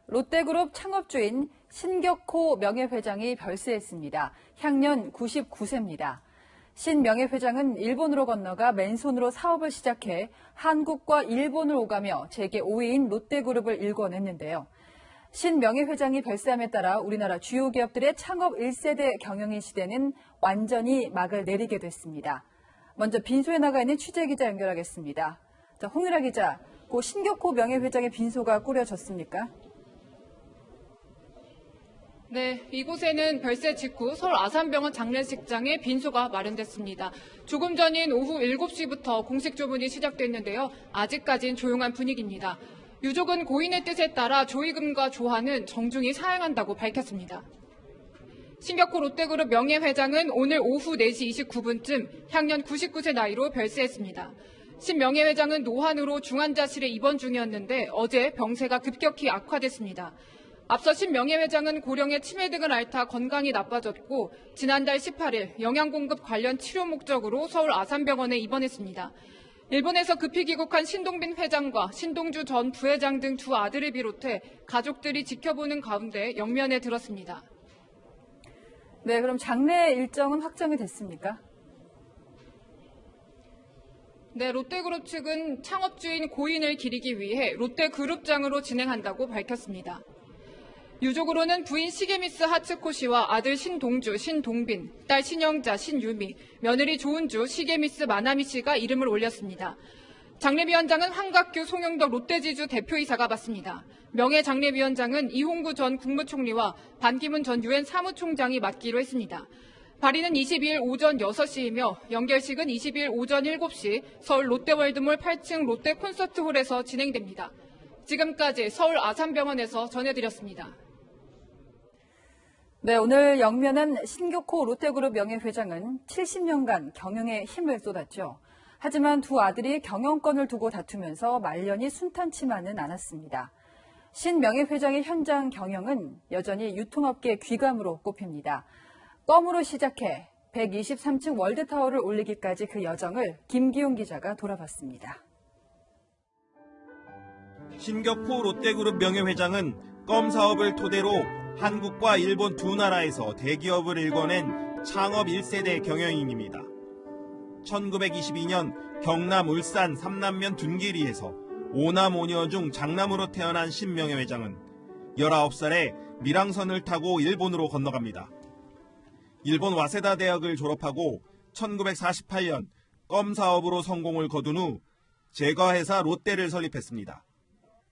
롯데그룹 창업주인 신격호 명예회장이 별세했습니다. 향년 99세입니다. 신 명예회장은 일본으로 건너가 맨손으로 사업을 시작해 한국과 일본을 오가며 재계 5위인 롯데그룹을 일궈냈는데요. 신 명예회장이 별세함에 따라 우리나라 주요 기업들의 창업 1세대 경영인 시대는 완전히 막을 내리게 됐습니다. 먼저 빈소에 나가 있는 취재기자 연결하겠습니다. 자, 홍유라 기자, 고 신격호 명예회장의 빈소가 꾸려졌습니까? 네, 이곳에는 별세 직후 서울 아산병원 장례식장에 빈소가 마련됐습니다. 조금 전인 오후 7시부터 공식 조문이 시작됐는데요. 아직까진 조용한 분위기입니다. 유족은 고인의 뜻에 따라 조의금과 조화는 정중히 사양한다고 밝혔습니다. 신격호 롯데그룹 명예회장은 오늘 오후 4시 29분쯤 향년 99세 나이로 별세했습니다. 신 명예회장은 노환으로 중환자실에 입원 중이었는데 어제 병세가 급격히 악화됐습니다. 앞서 신 명예회장은 고령의 치매 등을 앓다 건강이 나빠졌고 지난달 18일 영양공급 관련 치료 목적으로 서울 아산병원에 입원했습니다. 일본에서 급히 귀국한 신동빈 회장과 신동주 전 부회장 등 두 아들을 비롯해 가족들이 지켜보는 가운데 영면에 들었습니다. 네, 그럼 장례 일정은 확정이 됐습니까? 네, 롯데그룹 측은 창업주인 고인을 기리기 위해 롯데그룹장으로 진행한다고 밝혔습니다. 유족으로는 부인 시게미스 하츠코 씨와 아들 신동주, 신동빈, 딸 신영자, 신유미, 며느리 조은주, 시게미스 마나미 씨가 이름을 올렸습니다. 장례위원장은 황각규, 송영덕 롯데지주 대표이사가 맡습니다. 명예장례위원장은 이홍구 전 국무총리와 반기문 전 유엔 사무총장이 맡기로 했습니다. 발인은 22일 오전 6시이며 연결식은 22일 오전 7시 서울 롯데월드몰 8층 롯데 콘서트홀에서 진행됩니다. 지금까지 서울 아산병원에서 전해드렸습니다. 네, 오늘 영면한 신격호 롯데그룹 명예회장은 70년간 경영에 힘을 쏟았죠. 하지만 두 아들이 경영권을 두고 다투면서 말년이 순탄치만은 않았습니다. 신 명예회장의 현장 경영은 여전히 유통업계 귀감으로 꼽힙니다. 껌으로 시작해 123층 월드타워를 올리기까지 그 여정을 김기용 기자가 돌아봤습니다. 신격호 롯데그룹 명예회장은 껌 사업을 토대로 한국과 일본 두 나라에서 대기업을 일궈낸 창업 1세대 경영인입니다. 1922년 경남 울산 삼남면 둔기리에서 5남 5녀 중 장남으로 태어난 신 명예회장은 19살에 밀항선을 타고 일본으로 건너갑니다. 일본 와세다 대학을 졸업하고 1948년 껌 사업으로 성공을 거둔 후 제과회사 롯데를 설립했습니다.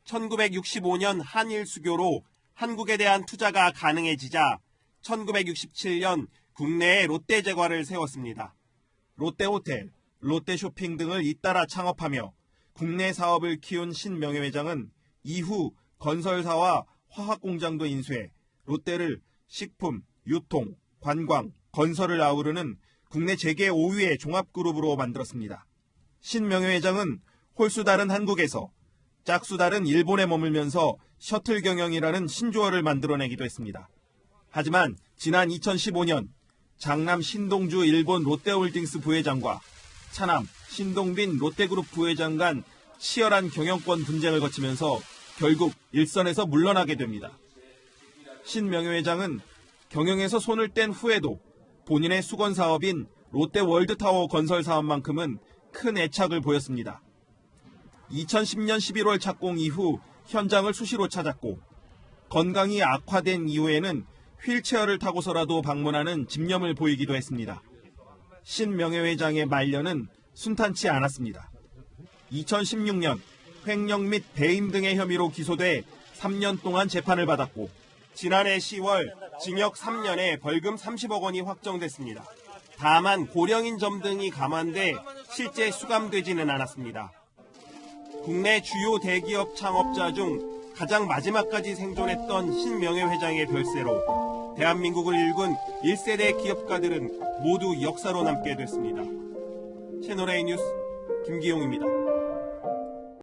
1965년 한일 수교로 한국에 대한 투자가 가능해지자 1967년 국내에 롯데제과를 세웠습니다. 롯데호텔, 롯데쇼핑 등을 잇따라 창업하며 국내 사업을 키운 신 명예회장은 이후 건설사와 화학공장도 인수해 롯데를 식품, 유통, 관광, 건설을 아우르는 국내 재계 5위의 종합그룹으로 만들었습니다. 신 명예회장은 홀수 다른 한국에서 짝수 다른 일본에 머물면서 셔틀 경영이라는 신조어를 만들어내기도 했습니다. 하지만 지난 2015년 장남 신동주 일본 롯데홀딩스 부회장과 차남 신동빈 롯데그룹 부회장 간 치열한 경영권 분쟁을 거치면서 결국 일선에서 물러나게 됩니다. 신 명예회장은 경영에서 손을 뗀 후에도 본인의 수건 사업인 롯데 월드타워 건설 사업만큼은 큰 애착을 보였습니다. 2010년 11월 착공 이후 현장을 수시로 찾았고 건강이 악화된 이후에는 휠체어를 타고서라도 방문하는 집념을 보이기도 했습니다. 신 명예회장의 말년은 순탄치 않았습니다. 2016년 횡령 및 배임 등의 혐의로 기소돼 3년 동안 재판을 받았고 지난해 10월 징역 3년에 벌금 30억 원이 확정됐습니다. 다만 고령인 점 등이 감안돼 실제 수감되지는 않았습니다. 국내 주요 대기업 창업자 중 가장 마지막까지 생존했던 신 명예회장의 별세로 대한민국을 일군 1세대 기업가들은 모두 역사로 남게 됐습니다. 채널A 뉴스 김기용입니다.